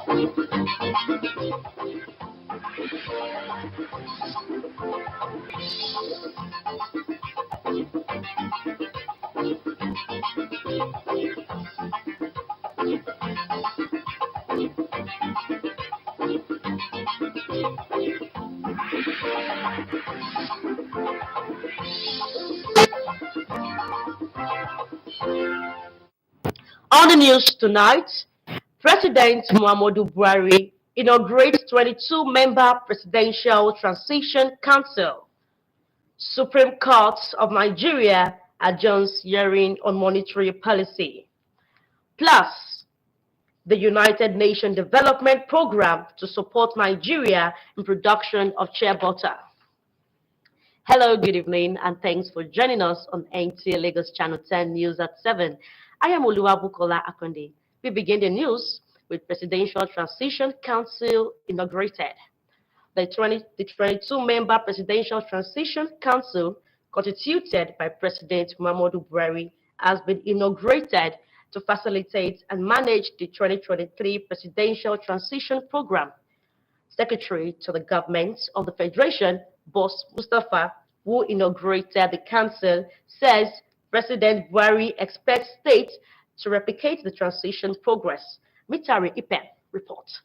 On the news tonight, President Muhammadu Buhari inaugurates 22-member Presidential Transition Council. Supreme Court of Nigeria adjourns hearing on monetary policy. Plus, the United Nations Development Program to support Nigeria in production of shea butter. Hello, good evening, and thanks for joining us on NTA Lagos Channel 10 News at 7. I am Oluwabukola Akonde. We begin the news with Presidential Transition Council inaugurated. The 22-member Presidential Transition Council, constituted by President Muhammadu Buhari, has been inaugurated to facilitate and manage the 2023 Presidential Transition Program. Secretary to the Government of the Federation, Boss Mustafa, who inaugurated the council, says President Buhari expects states to replicate the transition progress. Mitari Ipen reports.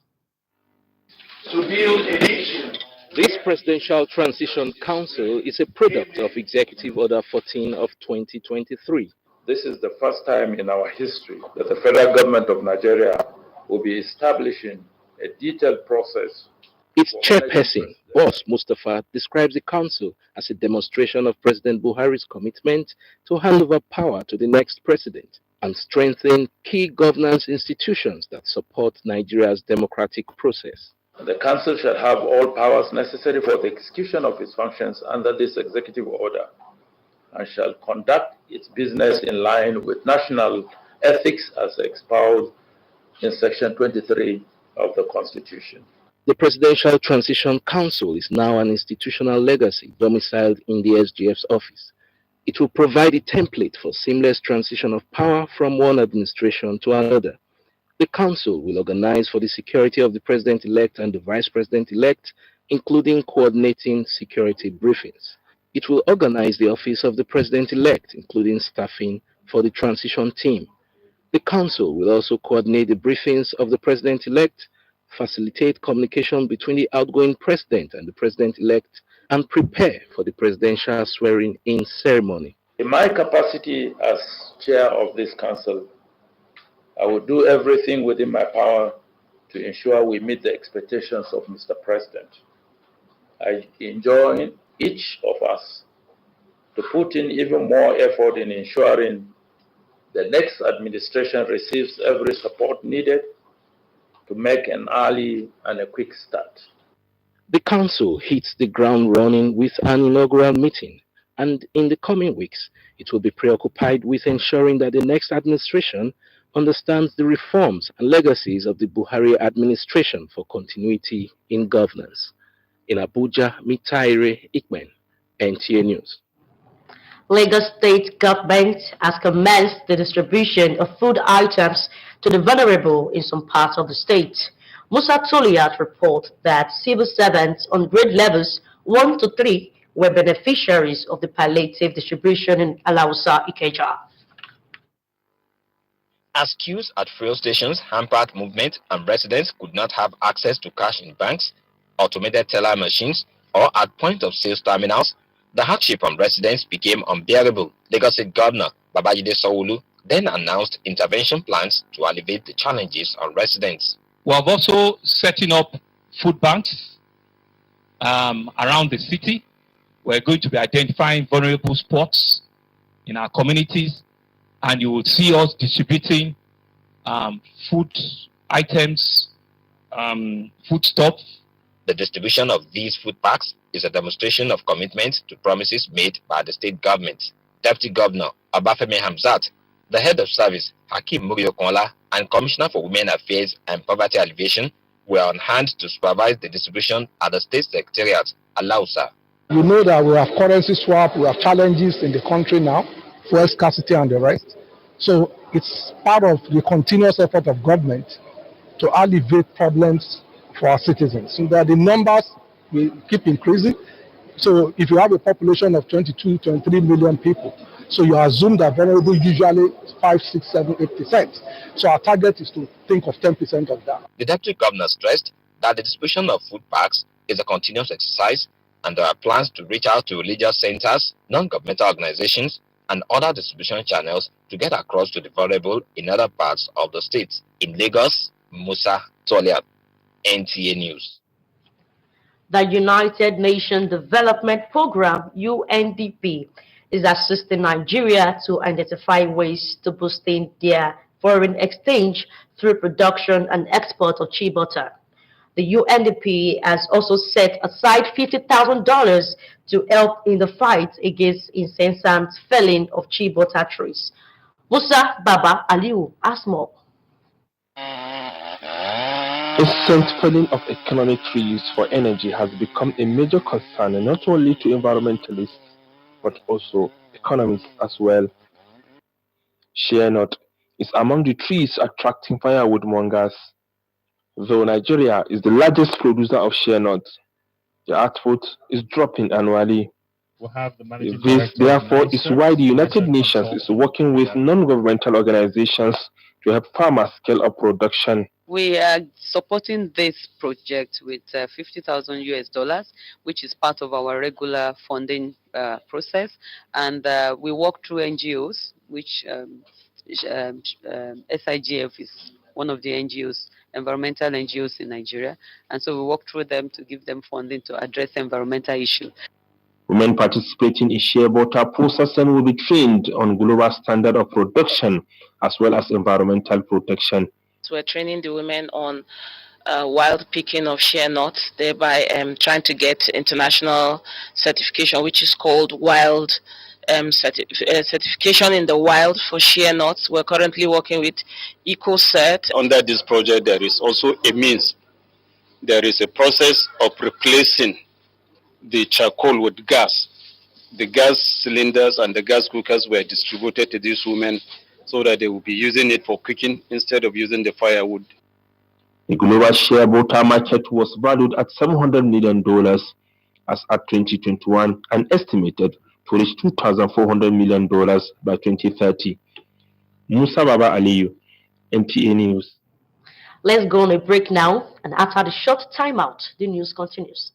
To build a nation. This Presidential Transition Council is a product of Executive Order 14 of 2023. This is the first time in our history that the federal government of Nigeria will be establishing a detailed process. Its chairperson, Boss Mustafa, describes the council as a demonstration of President Buhari's commitment to hand over power to the next president and strengthen key governance institutions that support Nigeria's democratic process. The council shall have all powers necessary for the execution of its functions under this executive order and shall conduct its business in line with national ethics as espoused in Section 23 of the Constitution. The Presidential Transition Council is now an institutional legacy domiciled in the SGF's office. It will provide a template for seamless transition of power from one administration to another. The Council will organize for the security of the President-elect and the Vice President-elect, including coordinating security briefings. It will organize the office of the President-elect, including staffing for the transition team. The Council will also coordinate the briefings of the President-elect, facilitate communication between the outgoing President and the President-elect, and prepare for the presidential swearing-in ceremony. In my capacity as chair of this council, I will do everything within my power to ensure we meet the expectations of Mr. President. I enjoin each of us to put in even more effort in ensuring the next administration receives every support needed to make an early and a quick start. The council hits the ground running with an inaugural meeting, and in the coming weeks, it will be preoccupied with ensuring that the next administration understands the reforms and legacies of the Buhari administration for continuity in governance. In Abuja, Mitaire Ikmen, NTA News. Lagos State government has commenced the distribution of food items to the vulnerable in some parts of the state. Musa Toliat reports that civil servants on grade levels 1 to 3 were beneficiaries of the palliative distribution in Alausa, Ikeja. As queues at fuel stations hampered movement and residents could not have access to cash in banks, automated teller machines, or at point-of-sales terminals, the hardship on residents became unbearable. Lagos State Governor Babajide Sanwo-Olu then announced intervention plans to alleviate the challenges on residents. We have also setting up food banks around the city. We're going to be identifying vulnerable spots in our communities, and you will see us distributing food items, foodstuffs. The distribution of these food packs is a demonstration of commitment to promises made by the state government. Deputy Governor Obafemi Hamzat, the head of service Hakeem Mugiokonla, and Commissioner for Women Affairs and Poverty Alleviation were on hand to supervise the distribution at the State Secretariat, Alausa. You know that we have currency swap, we have challenges in the country now, fuel scarcity and the rest. So it's part of the continuous effort of government to alleviate problems for our citizens. So that the numbers will keep increasing. So if you have a population of 22, 23 million people, so you assume that vulnerable usually 5, 6, 7, 8%. So our target is to think of 10% of that. The deputy governor stressed that the distribution of food packs is a continuous exercise, and there are plans to reach out to religious centers, non-governmental organizations, and other distribution channels to get across to the vulnerable in other parts of the state. In Lagos, Musa Toliat, NTA News. The United Nations Development Programme, UNDP, is assisting Nigeria to identify ways to boosting their foreign exchange through production and export of shea butter. The UNDP has also set aside $50,000 to help in the fight against incessant felling of shea butter trees. Musa Baba Aliu has more. Incessant felling of economic trees for energy has become a major concern not only to environmentalists but also economists as well. Shea nut is among the trees attracting firewood mongers. Though Nigeria is the largest producer of shea nuts, the output is dropping annually. This, therefore, is why the United Nations is working with non-governmental organizations to help farmers scale up production. We are supporting this project with $50,000 which is part of our regular funding process, and we work through NGOs, which SIGF is one of the NGOs, environmental NGOs in Nigeria, and so we work through them to give them funding to address environmental issues. Women participating in shea butter processing will be trained on global standard of production as well as environmental protection. So we're training the women on wild picking of shea nuts, thereby trying to get international certification, which is called wild certification in the wild for shea nuts. We're currently working with EcoCert. Under this project, there is also a means. There is a process of replacing the charcoal with gas. The gas cylinders and the gas cookers were distributed to these women so that they will be using it for cooking instead of using the firewood. The global shea butter market was valued at $700 million as at 2021 and estimated to reach $2,400 million by 2030. Musa Baba Aliyu, NTA News. Let's go on a break now, and after the short timeout, the news continues.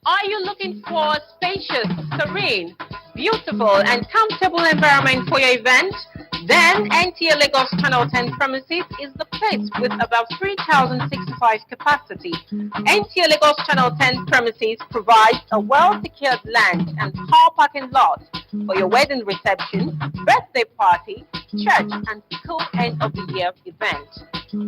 Are you looking for a spacious, serene, beautiful and comfortable environment for your event? Then NTA Lagos Channel 10 premises is the place with about 3,065 capacity. NTA Lagos Channel 10 premises provides a well-secured land and car parking lot for your wedding reception, birthday party, church and school end of the year event.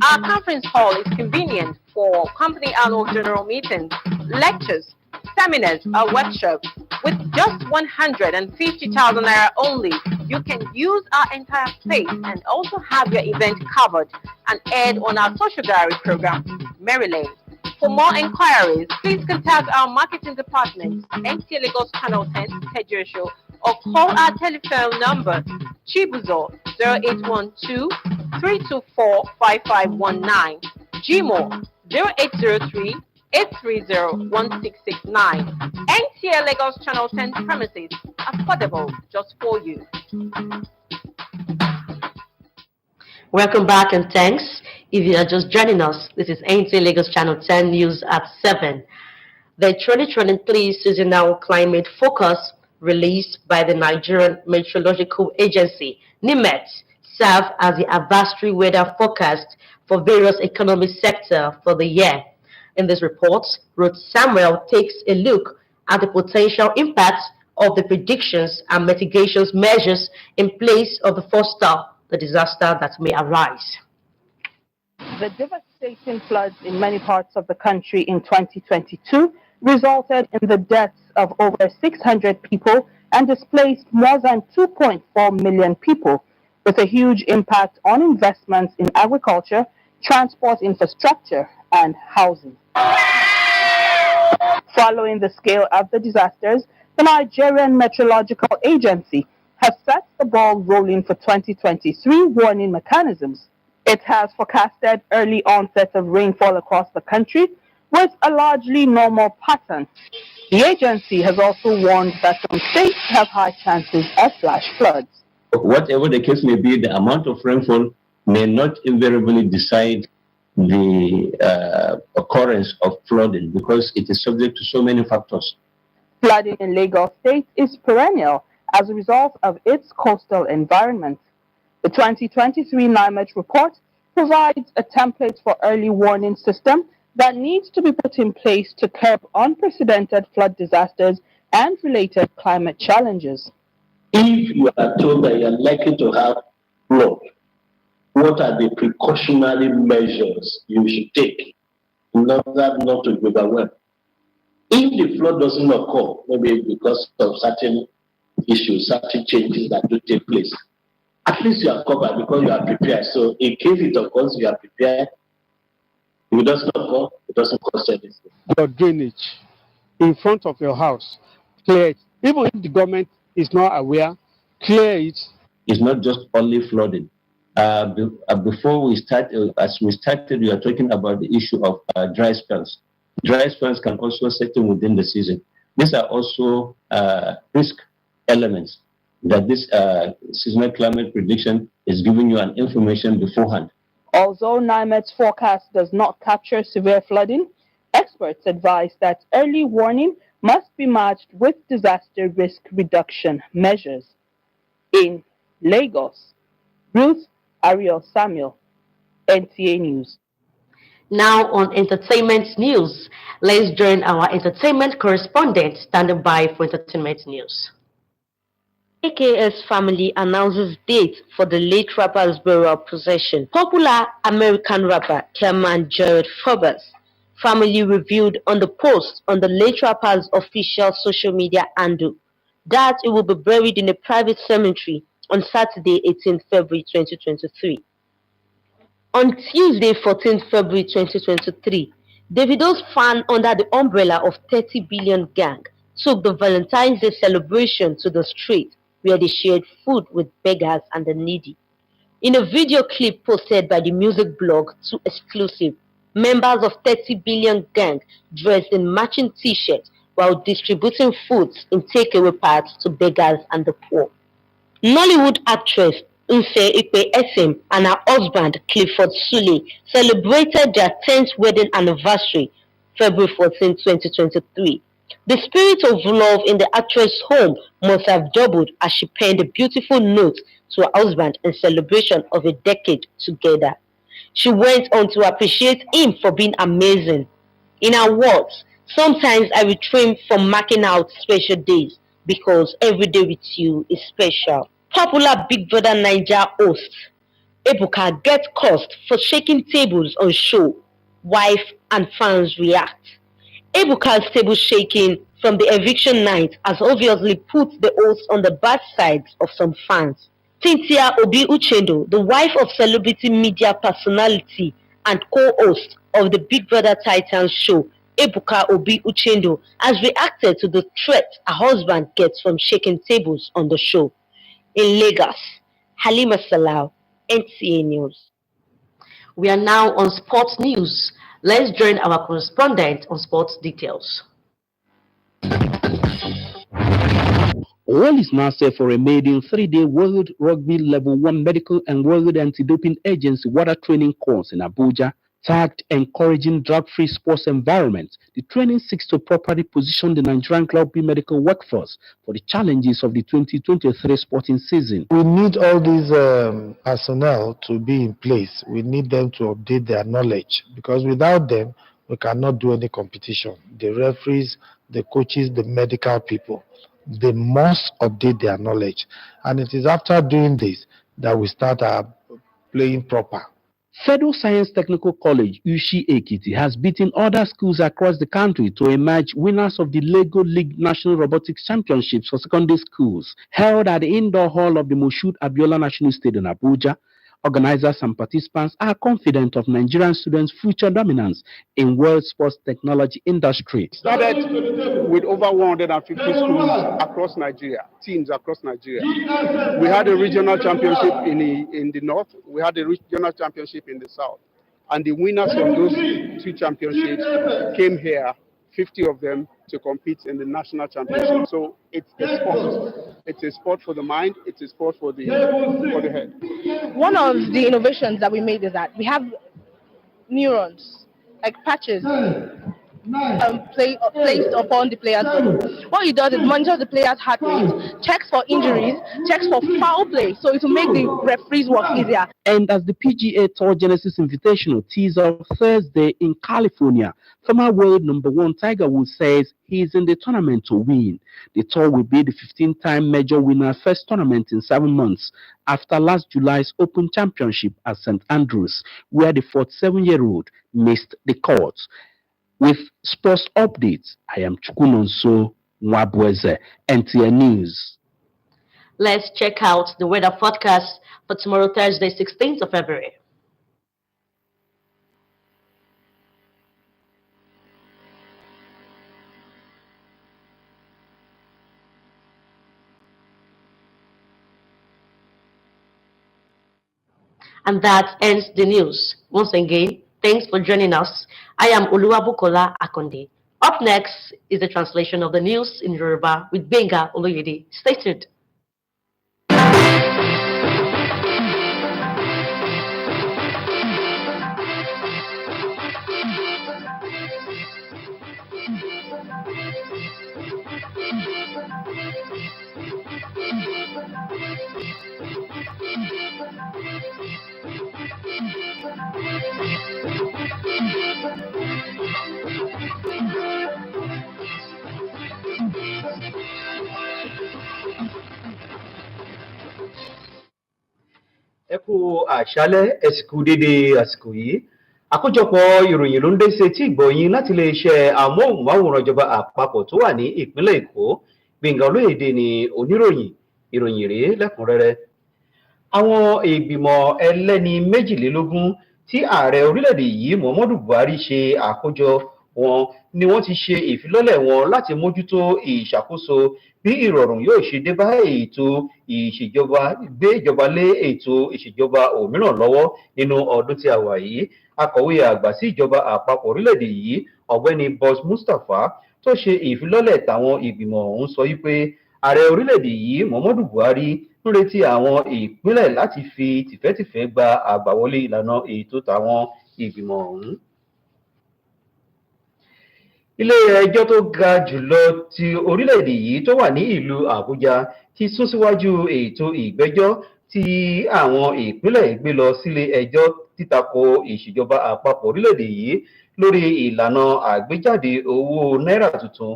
Our conference hall is convenient for company annual general meetings, lectures, seminars or workshops. With just 150,000 naira only, you can use our entire space and also have your event covered and aired on our social diary program, Maryland. For more inquiries, please contact our marketing department, NTA Lagos Channel 10, Tejesho, or call our telephone number, Chibuzo 0812-324-5519, Gmo 0803 830-1669. NTA Lagos Channel 10 premises, affordable just for you. Welcome back and thanks. If you are just joining us, this is NTA Lagos Channel 10 News at 7. The 2023 seasonal climate focus released by the Nigerian Meteorological Agency, NIMET, serve as the advisory weather forecast for various economic sectors for the year. In this report, Ruth Samuel takes a look at the potential impacts of the predictions and mitigation measures in place of the foster the disaster that may arise. The devastating floods in many parts of the country in 2022 resulted in the deaths of over 600 people and displaced more than 2.4 million people, with a huge impact on investments in agriculture, transport infrastructure, and housing. Following the scale of the disasters, the Nigerian Meteorological Agency has set the ball rolling for 2023 warning mechanisms. It has forecasted early onset of rainfall across the country with a largely normal pattern. The agency has also warned that some states have high chances of flash floods. Whatever the case may be, the amount of rainfall may not invariably decide the occurrence of flooding because it is subject to so many factors. Flooding in Lagos State is perennial as a result of its coastal environment. The 2023 NIMET report provides a template for early warning system that needs to be put in place to curb unprecedented flood disasters and related climate challenges. If you are told that you are likely to have flood, what are the precautionary measures you should take in order not to be overwhelmed? If the flood doesn't occur, maybe because of certain issues, certain changes that do take place, at least you are covered because you are prepared. So in case it occurs, you are prepared. If it doesn't occur, it doesn't cost anything. Your drainage in front of your house, clear it. Even if the government is not aware, clear it. It's not just only flooding. Before we start, as we started, we are talking about the issue of dry spells. Dry spells can also set in within the season. These are also risk elements that this seasonal climate prediction is giving you an information beforehand. Although NIMET's forecast does not capture severe flooding, experts advise that early warning must be matched with disaster risk reduction measures. In Lagos, Ruth Ariel Samuel, NTA News. Now on entertainment news, let's join our entertainment correspondent standing by for entertainment news. AKS family announces date for the late rapper's burial procession. Popular American rapper Chairman Jared Forbes family revealed on the post on the late rapper's official social media handle that it will be buried in a private cemetery on Saturday, 18 February 2023. On Tuesday, 14 February 2023, Davido's fan under the umbrella of 30 Billion Gang took the Valentine's Day celebration to the street where they shared food with beggars and the needy. In a video clip posted by the music blog Too Exclusive, members of 30 Billion Gang dressed in matching t-shirts while distributing foods in takeaway parts to beggars and the poor. Nollywood actress Nse Ikpe Essem and her husband Clifford Sule celebrated their 10th wedding anniversary February 14, 2023. The spirit of love in the actress' home must have doubled as she penned a beautiful note to her husband in celebration of a decade together. She went on to appreciate him for being amazing. In her words, sometimes I refrain from marking out special days because every day with you is special. Popular Big Brother Naija host Ebuka gets cursed for shaking tables on show. Wife and fans react. Ebuka's table shaking from the eviction night has obviously put the host on the bad sides of some fans. Cynthia Obi Uchendo, the wife of celebrity media personality and co-host of the Big Brother Titans show, Ebuka Obi Uchendo, has reacted to the threat her husband gets from shaking tables on the show. In Lagos, Halima Salau, NTA News. We are now on sports news. Let's join our correspondent on sports details. All is now set for a maiden 3-day World Rugby Level 1 Medical and World Anti-Doping Agency water training course in Abuja. Tagged Encouraging Drug-Free Sports Environment, the training seeks to properly position the Nigerian rugby medical workforce for the challenges of the 2023 sporting season. We need all these personnel to be in place. We need them to update their knowledge because without them, we cannot do any competition. The referees, the coaches, the medical people, they must update their knowledge. And it is after doing this that we start playing proper. Federal Science Technical College, Ushi Ekiti, has beaten other schools across the country to emerge winners of the Lego League National Robotics Championships for secondary schools, held at the indoor hall of the Moshood Abiola National Stadium in Abuja Organizers and participants are confident of Nigerian students' future dominance in world sports technology industry. Started with over 150 schools across Nigeria, teams across Nigeria. We had a regional championship in the north, we had a regional championship in the south. And the winners from those two championships came here, 50 of them, to compete in the national championship. So it's a sport. It's a sport for the mind, it's a sport for the head. One of the innovations that we made is that we have neurons, like patches, placed upon the player's body. What it does is monitor the player's heart rate, checks for injuries, checks for foul play, so it will make the referees work easier. And as the PGA Tour Genesis Invitational tees off Thursday in California, former world #1 Tiger Woods says he is in the tournament to win. The tour will be the 15th-time major winner first tournament in 7 months after last July's Open Championship at St. Andrews, where the 47-year-old missed the court. With sports updates, I am Chukunonso Nwabweze, NTN News. Let's check out the weather forecast for tomorrow, Thursday, 16th of February. And that ends the news. Once again, thanks for joining us. I am Oluwabukola Akonde. Up next is the translation of the news in Yoruba with Benga Oloyede. Stay tuned. Ẹ kú àṣálẹ́, ẹ sì kú dédé àsìkò yìí. Àkójọpọ̀ ìròyìn ló ń dé sí etí ìgbọ̀yìn láti iléeṣẹ́ amóhùnmáwòrán ìjọba àpapọ̀ tó wà ní ìpínlẹ̀ Èkó. Gbẹ̀ngà Olóyèdè ni oníròyìn. Ìròyìn rèé lẹ́kùnrẹ́rẹ́. Àwọn ìgbìmọ̀ ẹlẹ́ni 22 tí ààrẹ orílẹ̀-èdè yìí Muhammadu Buhari ṣe àkójọ wọn ni wọ́n ti ṣe ìfilọ́lẹ̀ wọn láti mójútó ìṣàkóso bí ìrọ̀rùn yóò ṣe dé bá ètò ìṣèjọba gbé ìjọba lé ètò ìṣèjọba òmíràn lọ́wọ́ nínú ọdún tí a wà yìí. Akọ̀wé àgbà sí ìjọba àpapọ̀ orílẹ̀-èdè yìí ọ̀gbẹ́ni Boss Mustapha tó ṣe ìfilọ́lẹ̀ tàwọn ìgbìmọ̀ ọ̀hún sọ wípé ààrẹ orílẹ̀-èdè yìí Muhammadu Buhari ń retí àwọn ìpínlẹ̀ láti fi tìfẹ́tìfẹ́ gba àgbàwọlé ìlànà ètò tàwọn ìgbìmọ̀ ọ̀hún. Ilé ẹjọ́ tó ga jùlọ ti orílẹ̀-èdè yìí tó wà ní ìlú Àbújá ti sún síwájú ètò ìgbẹ́jọ́ tí àwọn ìpínlẹ̀ gbé lọ sílé ẹjọ́ títako ìṣèjọba àpapọ̀ orílẹ̀-èdè yìí lórí ìlànà àgbéjáde owó náírà tuntun.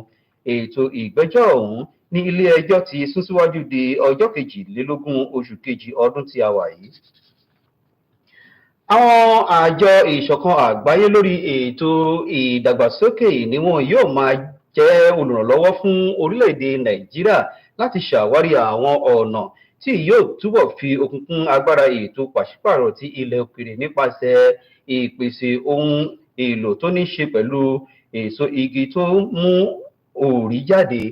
Ètò ìgbẹ́jọ́ ọ̀hún ní ilé ẹjọ́ ti sún síwájú di ọjọ́ 22 oṣù kejì ọdún tí a wà yìí. Àwọn àjọ ìṣọ̀kan àgbáyé lórí ètò ìdàgbàsókè ni wọn yóò máa jẹ́ olùrànlọ́wọ́ fún orílẹ̀-èdè Nàìjíríà láti ṣàwárí àwọn ọ̀nà tí yóò túbọ̀ fi okun kún agbára ètò pàṣípààrọ̀ ti ilẹ̀ òkèèrè nípasẹ̀ ìpèsè ohun èlò tó ní ṣe pẹ̀lú èso igi tó mú òòrí jáde.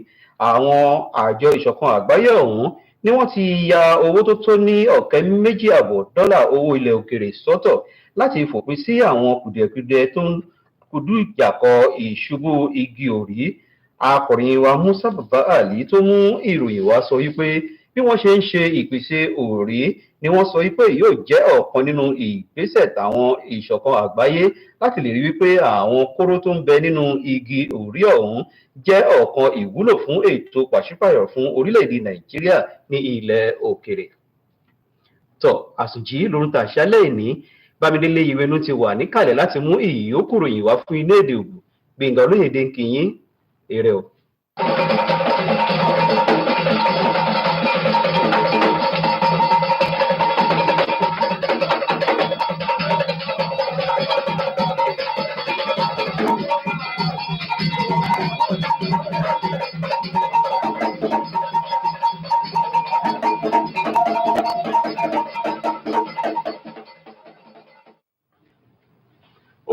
Àwọn àjọ ìṣọ̀kan àgbáyé ọ̀hún ni wọ́n ti ya owó tó tó ní $2.5 owó ilẹ̀ òkèèrè sọ́tọ̀ láti fòpin sí àwọn kùdìẹ̀kudiẹ tó ń kojú ìjàkọ ìṣubú igi òrí. Akọ̀ròyìn wa Musa Baba Ali tó mú ìròyìn wá sọ wípé bí wọ́n ṣe ń ṣe ìpèsè òrí ni wọ́n sọ wípé yóò jẹ́ ọ̀kan nínú ìgbésẹ̀ táwọn ìṣọ̀kan àgbáyé láti lè rí wípé àwọn kóró tó ń bẹ nínú igi òrí ọ̀hún jẹ́ ọ̀kan ìwúlò fún ètò pàṣípààrọ̀ fún orílẹ̀-èdè Nàìjíríà ní ilẹ̀ òkèrè. Tọ́ àsùnjì lórúkọ àṣálẹ́ ìní Bámidélé Ìwénú ti wà níkàlẹ̀ láti mú ìyókù ròyìn wá fún ilé èdè Ògùn. Gbẹ̀ngà Olóyèdè ń kí yín, ire o.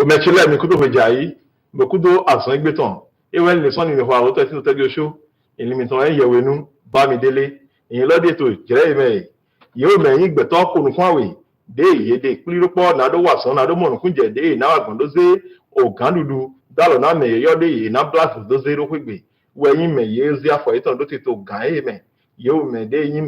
mechile mi kudo bejai me kudo asan igbetan ewen le son ni ho awo to ti to osho elimi ton yewenu ba mi dele eyin lode to jere me yo me yin gbeto kunu fun awe de yede pliropo na do wasan na do mo kunje de na wagbon do ze ogan dudu dalo na me yo de na black do zero kwegbe weyin me ye zi afo itan do ti to gan me yo me de yin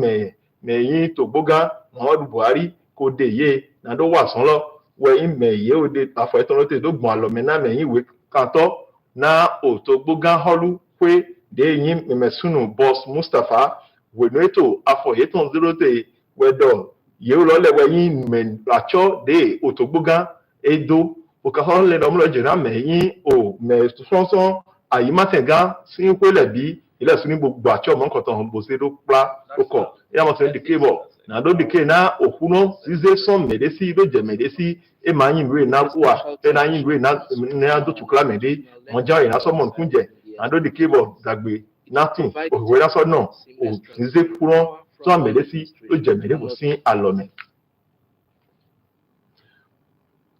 me yin to gboga Muhammadu Buhari ko de ye na do wasan lo weyin me ye o de afo itan do ti do gbon alo me na me yin we kanto na o to gboga holu kwe de yin me sunu boss Mustafa weneto afo itan zero te wedo ye lo le weyin me acho de o to gboga edo okaho le do mlo jira me yin o me sonson ayimatenga sin kwele bi ile suni gbogbo acho mo nkan ton bo se do pla oko ya mo se dikebo na do dike na okuno size son medesi do je medesi e ma yin we na kwa e na yin we na do tukla mede mo ja ina so mo kunje na do dikebo dagbe nothing o we na so no o size kuro so medesi do je mede ko sin alome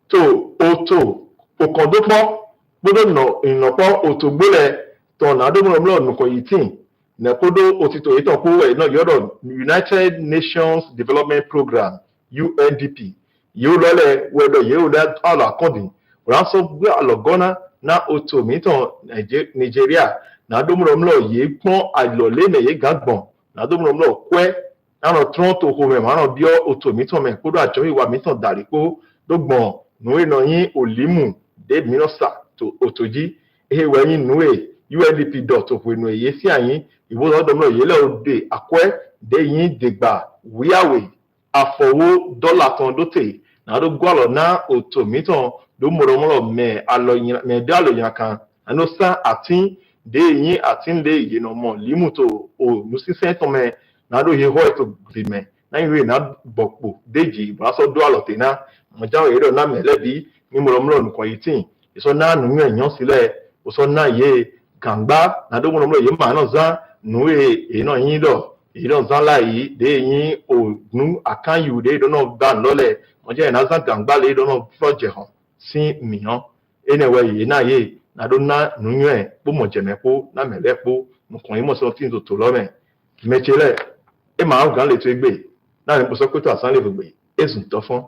to oto okodopo gbodo no inopo oto gbole to na do mo lo nuko yitin na kodo otito yitan ko we no yodo United Nations Development Program UNDP yo lole wedo yo da ala kondin ranso gbe alogona na oto mitan Nigeria na do mo lo ye pon alole me ye gagbon na do mo lo kwe na no Toronto ko me ma no bio oto mitan me kodo ajo iwa mitan daripo dogbon nuwe no yin olimu de minosa to otoji ewe yin nuwe UNDP dot of wenu ye si ayin iwo lo do ye le ode akwe de yin degba wiawe afowo dollar kan dote na do gwalo na otomiton do moro me aloyin me de aloyin kan anosa atin de yin atin le ye no mo limu to o nusisen to me na do ye ho to grime na yin we na bopo deji ba so do alote na mo jawo ero na melebi ni moro nkan yitin iso na nu eyan sile o so na ye gangba na do moro ye ma na za nu e na yin do e do za la yi de yin o nu akan yu de do no gba lole mo je na za gangba le do no project han sin miyan enewe ye na ye na do na nu e po mo je mepo na mele po nkan yi mo so tin to lo me mechele e ma o gan le to egbe na ni mo so pe to asan le gbe ezun to fun.